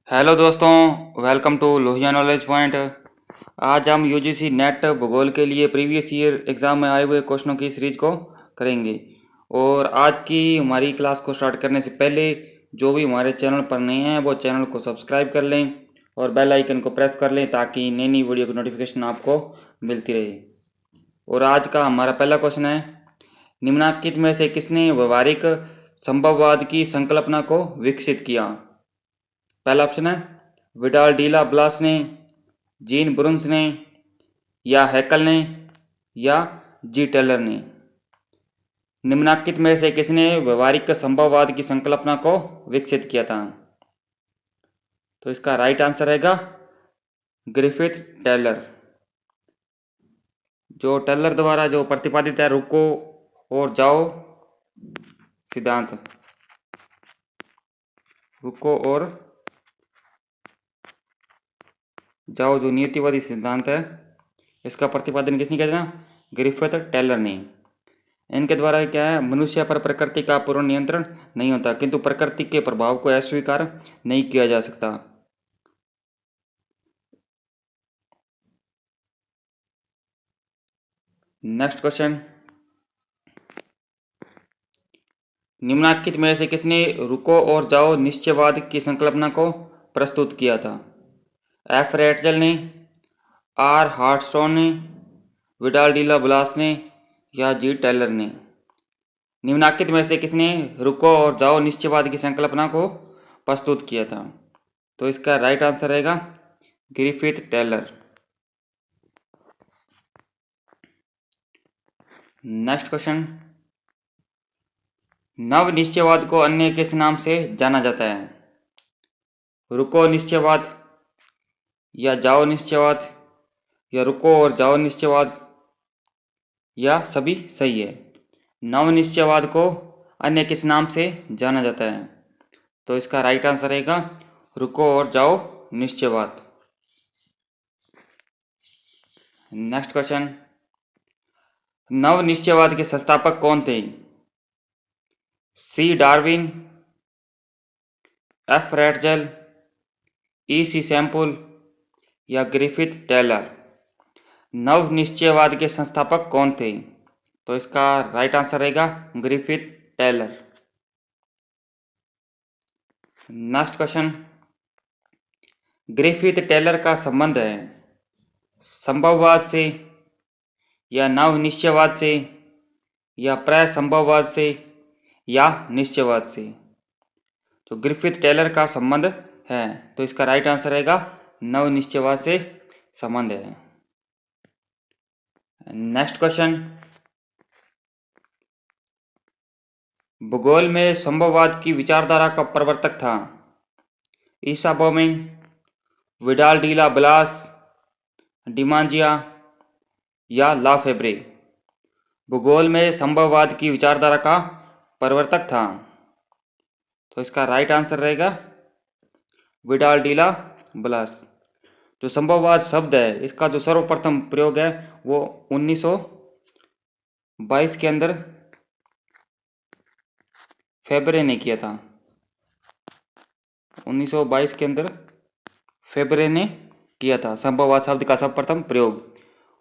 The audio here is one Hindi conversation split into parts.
हेलो दोस्तों, welcome to Lohia knowledge point. आज हम यूजीसी नेट भूगोल के लिए प्रीवियस ईयर एग्ज़ाम में आए हुए क्वेश्चनों की सीरीज को करेंगे। और आज की हमारी क्लास को स्टार्ट करने से पहले जो भी हमारे चैनल पर नए हैं वो चैनल को सब्सक्राइब कर लें और बेल आइकन को प्रेस कर लें ताकि नई नई वीडियो की नोटिफिकेशन आपको मिलती रहे। और आज का हमारा पहला क्वेश्चन है, निम्नलिखित में से किसने व्यवहारिक संभववाद की संकल्पना को विकसित किया? पहला ऑप्शन है विडाल डीला ब्लास ने, जीन ब्रुन्स ने, या हैकल ने, या जी टेलर ने। निम्नलिखित में से किसने व्यवहारिक संभववाद की संकल्पना को विकसित किया था? तो इसका राइट आंसर रहेगा ग्रिफिथ टेलर। जो टेलर द्वारा जो प्रतिपादित है रुको और जाओ सिद्धांत, रुको और जाओ जो नियतिवादी सिद्धांत है, इसका प्रतिपादन किसने किया था? ग्रिफिथ टेलर ने। इनके द्वारा क्या है, मनुष्य पर प्रकृति का पूर्ण नियंत्रण नहीं होता, किंतु प्रकृति के प्रभाव को अस्वीकार नहीं किया जा सकता। नेक्स्ट क्वेश्चन, निम्नलिखित में से किसने रुको और जाओ निश्चयवाद की संकल्पना को प्रस्तुत किया था? एफ रेटजल ने, आर हार्टस्टोन ने, विडाल डीला ब्लास ने, या जी टेलर ने। निम्नलिखित में से किसने रुको और जाओ निश्चयवाद की संकल्पना को प्रस्तुत किया था? तो इसका राइट आंसर रहेगा ग्रिफिथ टेलर। नेक्स्ट क्वेश्चन, नव निश्चयवाद को अन्य किस नाम से जाना जाता है? रुको निश्चयवाद, या जाओ निश्चयवाद, या रुको और जाओ निश्चयवाद, या सभी सही है। नव निश्चयवाद को अन्य किस नाम से जाना जाता है? तो इसका राइट आंसर रहेगा रुको और जाओ निश्चयवाद। नेक्स्ट क्वेश्चन, नव निश्चयवाद के संस्थापक कौन थे? C Darwin, F Ratzel, E C Semple, या ग्रिफिथ टेलर। नव निश्चयवाद के संस्थापक कौन थे? तो इसका राइट आंसर रहेगा Griffith Taylor. Next question, Griffith Taylor का संबंध है संभववाद से, या नव निश्चयवाद से, या प्रसंभववाद से, या निश्चयवाद से। तो ग्रिफिथ टेलर का संबंध है, तो इसका राइट आंसर रहेगा नव निश्चयवाद से संबंध है। नेक्स्ट क्वेश्चन, भूगोल में संभववाद की विचारधारा का प्रवर्तक था? ईसा बोमिंग, विडाल डीला ब्लास, डिमांजिया, या ला फेब्रे। भूगोल में संभववाद की विचारधारा का प्रवर्तक था, तो इसका राइट आंसर रहेगा विडाल डीला ब्लास। जो संभववाद शब्द है इसका जो सर्वप्रथम प्रयोग है वो 1922 के अंदर फेबरे ने किया था। 1922 के अंदर फेबरे ने किया था संभववाद शब्द का सर्वप्रथम प्रयोग।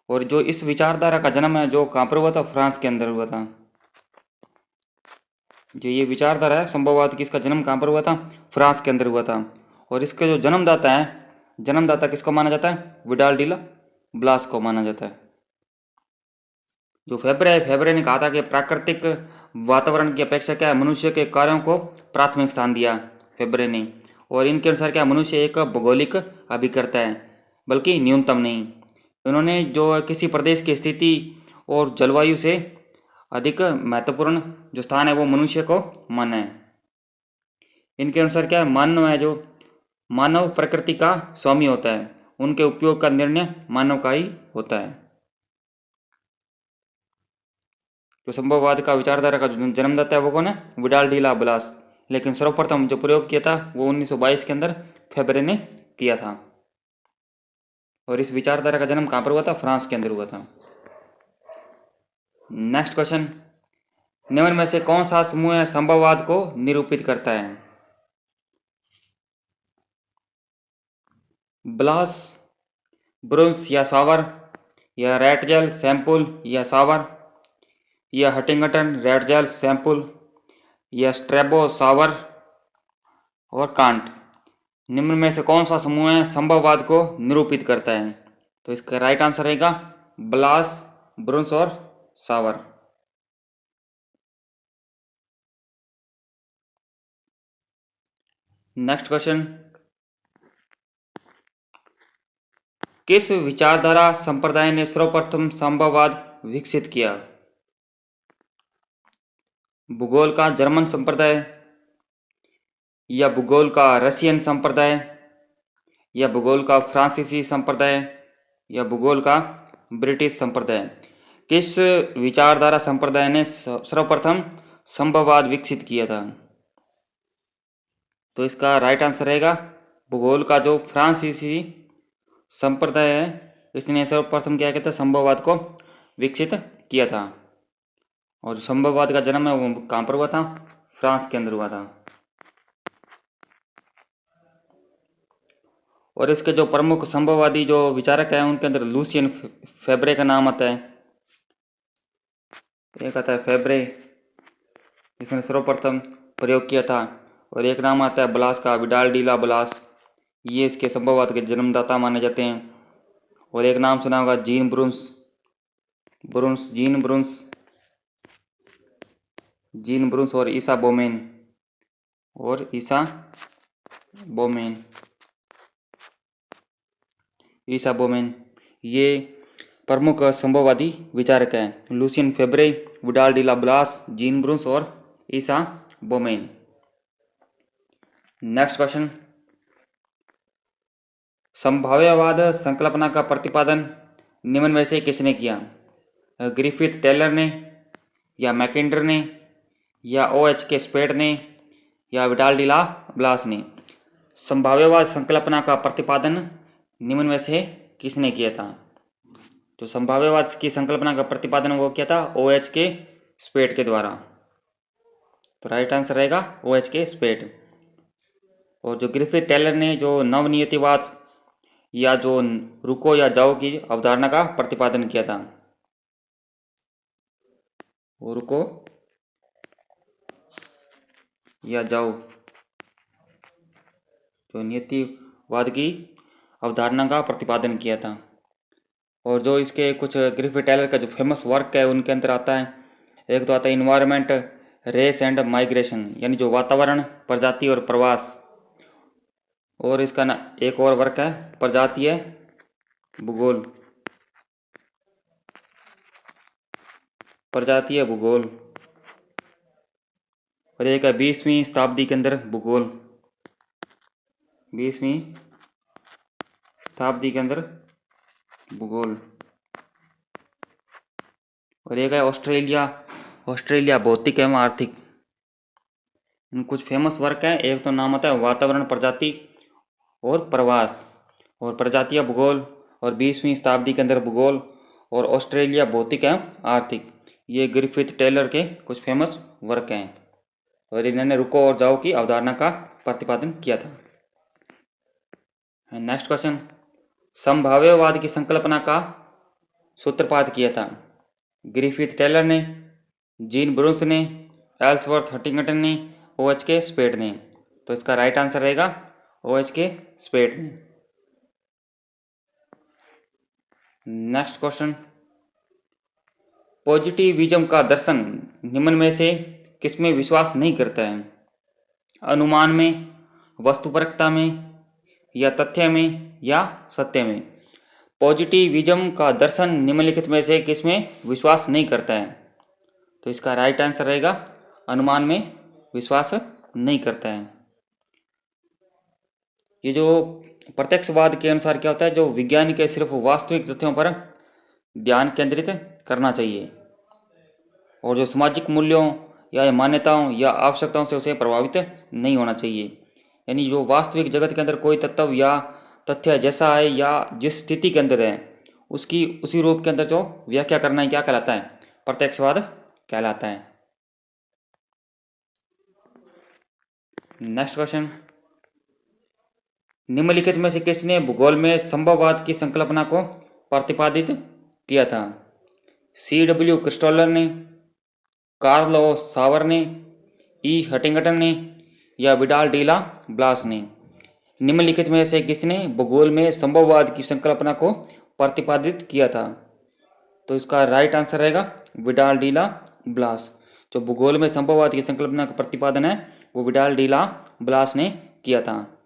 और जो इस विचारधारा का जन्म है जो कहाँ पर हुआ था? फ्रांस के अंदर हुआ था। जो ये विचारधारा है संभववाद की, इसका जन्म कहाँ पर हुआ था? फ्रांस के अंदर हुआ था। और इसके जो जन्मदाता है, जन्मदाता किसको माना जाता है? विडाल डीला ब्लास को माना जाता है। जो फेबरे ने कहा था कि प्राकृतिक वातावरण की अपेक्षा क्या है, मनुष्य के कार्यों को प्राथमिक स्थान दिया फेबरे ने। और इनके अनुसार क्या, मनुष्य एक भौगोलिक अभिकर्ता है, बल्कि न्यूनतम नहीं। उन्होंने जो किसी प्रदेश की स्थिति और जलवायु से अधिक महत्वपूर्ण जो स्थान है वो मनुष्य को माना है। इनके अनुसार क्या है, मानव है जो मानव प्रकृति का स्वामी होता है, उनके उपयोग का निर्णय मानव का ही होता है। तो संभववाद का विचारधारा का जो जन्मदाता है वो कौन है? Vidal de la Blache. लेकिन सर्वप्रथम जो प्रयोग किया था वो 1922 के अंदर फेबरे ने किया था। और इस विचारधारा का जन्म कहाँ पर हुआ था? फ्रांस के अंदर हुआ था। नेक्स्ट क्वेश्चन, निम्न में से कौन सा समूह संभववाद को निरूपित करता है? ब्लास, ब्रुंस या सावर, या रेटजेल, सैंपुल या सावर, या हटिंगटन, रेटजेल, सैंपुल, या स्ट्रेबो, सावर और कांट। निम्न में से कौन सा समूह है संभववाद को निरूपित करता है? तो इसका राइट आंसर रहेगा ब्लास, ब्रुंस और सावर। नेक्स्ट क्वेश्चन, किस विचारधारा संप्रदाय ने सर्वप्रथम संभववाद विकसित किया? भूगोल का जर्मन संप्रदाय, या भूगोल का रशियन संप्रदाय, या भूगोल का फ्रांसीसी संप्रदाय, या भूगोल का ब्रिटिश संप्रदाय? किस विचारधारा संप्रदाय ने सर्वप्रथम संभववाद विकसित किया था? तो इसका राइट आंसर रहेगा भूगोल का जो फ्रांसीसी संप्रदाय है, इसने सर्वप्रथम क्या किया था, संभववाद को विकसित किया था। और संभववाद का जन्म है वो कहाँ पर हुआ था? फ्रांस के अंदर हुआ था। और इसके जो प्रमुख संभववादी जो विचारक हैं उनके अंदर लूसियन फेब्रे का नाम आता है। एक आता है फेब्रे, इसने सर्वप्रथम प्रयोग किया था। और एक नाम आता है ब्लास का, विडाल डी ला ब्लास, ये इसके संभववाद के जन्मदाता माने जाते हैं। और एक नाम सुना होगा जीन ब्रुंस, जीन ब्रुंस और ईसा बोमेन, ईसा बोमेन, ये प्रमुख संभववादी विचारक हैं। लूसियन फेब्रे, विडाल डी ला ब्लास, जीन ब्रुंस और ईसा बोमेन। नेक्स्ट क्वेश्चन, संभाव्यवाद संकल्पना का प्रतिपादन निम्न में से किसने किया? ग्रिफिथ टेलर ने, या मैकेंडर ने, या OH के स्पेड ने, या विडाल डी ला ब्लास ने? संभाव्यवाद संकल्पना का प्रतिपादन निम्न में से किसने किया था? तो संभाव्यवाद की संकल्पना का प्रतिपादन वो किया था OH के स्पेड के द्वारा। तो राइट आंसर रहेगा OH के स्पेड। और जो ग्रिफिथ टेलर ने जो नवनियतिवाद या जो रुको या जाओ की अवधारणा का प्रतिपादन किया था, वो रुको या जाओ जो नियतिवाद की अवधारणा का प्रतिपादन किया था। और जो इसके कुछ ग्रिफिथ टेलर का जो फेमस वर्क है उनके अंदर आता है, एक तो आता है इन्वायरमेंट, रेस एंड माइग्रेशन, यानी जो वातावरण, प्रजाति और प्रवास। और इसका ना एक और वर्क है प्रजातीय भूगोल, और एक है 20वीं शताब्दी के अंदर भूगोल, 20वीं शताब्दी के अंदर भूगोल। और एक है ऑस्ट्रेलिया भौतिक एवं आर्थिक। इन कुछ फेमस वर्क हैं, एक तो नाम आता है वातावरण, प्रजाति और प्रवास, और प्रजातीय भूगोल, और 20वीं शताब्दी के अंदर भूगोल, और ऑस्ट्रेलिया भौतिक एवं आर्थिक। ये ग्रिफिथ टेलर के कुछ फेमस वर्क हैं और इन्होंने रुको और जाओ की अवधारणा का प्रतिपादन किया था। नेक्स्ट क्वेश्चन, संभाव्यवाद की संकल्पना का सूत्रपात किया था? ग्रिफिथ टेलर ने, जीन ब्रुंस ने, एल्सवर्थ हटिंगटन ने, OH के स्पेड ने? तो इसका राइट आंसर रहेगा OH के स्पेड ने। नेक्स्ट क्वेश्चन, पॉजिटिविज्म का दर्शन निम्न में से किसमें विश्वास नहीं करता है? अनुमान में, वस्तुपरकता में, या तथ्य में, या सत्य में? पॉजिटिविज्म का दर्शन निम्नलिखित में से किसमें विश्वास नहीं करता है? तो इसका राइट आंसर रहेगा अनुमान में विश्वास नहीं करता है। ये जो प्रत्यक्षवाद के अनुसार क्या होता है, जो विज्ञान के सिर्फ वास्तविक तथ्यों पर ध्यान केंद्रित करना चाहिए और जो सामाजिक मूल्यों या मान्यताओं या आवश्यकताओं से उसे प्रभावित नहीं होना चाहिए। यानी जो वास्तविक जगत के अंदर कोई तत्व या तथ्य जैसा है या जिस स्थिति के अंदर है उसकी उसी रूप के अंदर जो व्याख्या करना है क्या कहलाता है? प्रत्यक्षवाद कहलाता है। नेक्स्ट क्वेश्चन, निम्नलिखित में से किसने भूगोल में संभववाद की संकल्पना को प्रतिपादित किया था? C.W. क्रिस्टोलर ने, कार्ल ओ सावर ने, ई हटिंगटन ने या विडाल डीला ब्लास ने? निम्नलिखित में से किसने भूगोल में संभववाद की संकल्पना को प्रतिपादित किया था? तो इसका राइट आंसर रहेगा विडाल डीला ब्लास। जो भूगोल में संभववाद की संकल्पना का प्रतिपादन है वो विडाल डीला ब्लास ने किया था।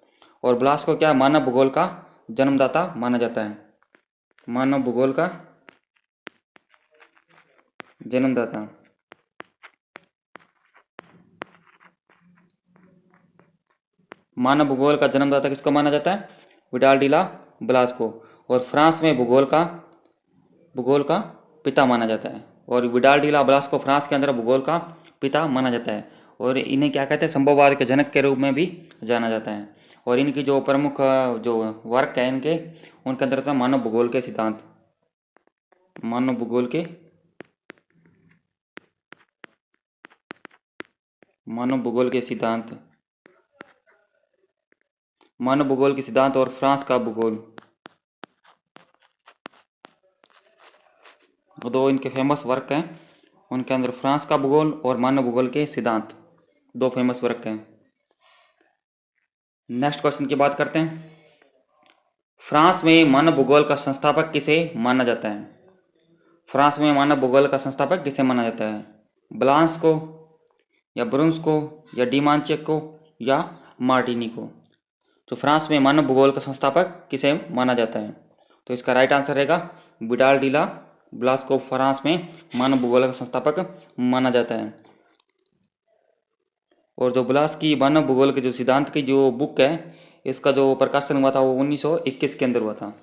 और ब्लास को क्या मानव भूगोल का जन्मदाता माना जाता है? मानव भूगोल का जन्मदाता। मानव भूगोल का जन्मदाता किसको माना जाता है? विडाल डीला ब्लास को। और फ्रांस में भूगोल का पिता माना जाता है। और विडाल डीला ब्लास को फ्रांस के अंदर भूगोल का पिता माना जाता है। और इन्हें क्या कहते हैं? संभववाद के जनक के रूप में भी जाना जाता है। और इनकी जो प्रमुख जो वर्क है इनके, उनके अंदर होता है मानव भूगोल के सिद्धांत। मानव भूगोल के सिद्धांत, मानव भूगोल के सिद्धांत और फ्रांस का भूगोल, दो इनके फेमस वर्क हैं। उनके अंदर फ्रांस का भूगोल और मानव भूगोल के सिद्धांत, दो फेमस वर्क हैं। नेक्स्ट क्वेश्चन की बात करते हैं। फ्रांस में मानव भूगोल का संस्थापक किसे माना जाता है? फ्रांस में मानव भूगोल का संस्थापक किसे माना जाता है? ब्लांस को, या ब्रुन्स को, या डिमांचे को, या मार्टिनी को? तो फ्रांस में मानव भूगोल का संस्थापक किसे माना जाता है? तो इसका राइट आंसर रहेगा विडाल डीला ब्लास को फ्रांस में मानव भूगोल का संस्थापक माना जाता है। और जो ब्लास की मानव भूगोल के जो सिद्धांत की जो बुक है, इसका जो प्रकाशन हुआ था वो 1921 के अंदर हुआ था।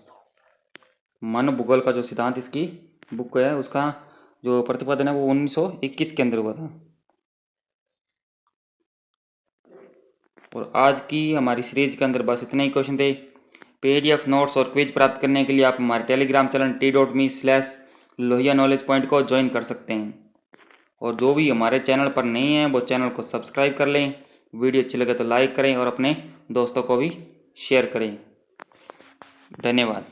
मानव भूगोल का जो सिद्धांत इसकी बुक है उसका जो प्रतिपादन है वो 1921 के अंदर हुआ था। और आज की हमारी सीरीज के अंदर बस इतने ही क्वेश्चन थे। PDF नोट्स और क्विज प्राप्त करने के लिए आप हमारे टेलीग्राम चैनल t.me/लोहिया नॉलेज पॉइंट को ज्वाइन कर सकते हैं। और जो भी हमारे चैनल पर नहीं है वो चैनल को सब्सक्राइब कर लें। वीडियो अच्छी लगे तो लाइक करें और अपने दोस्तों को भी शेयर करें। धन्यवाद।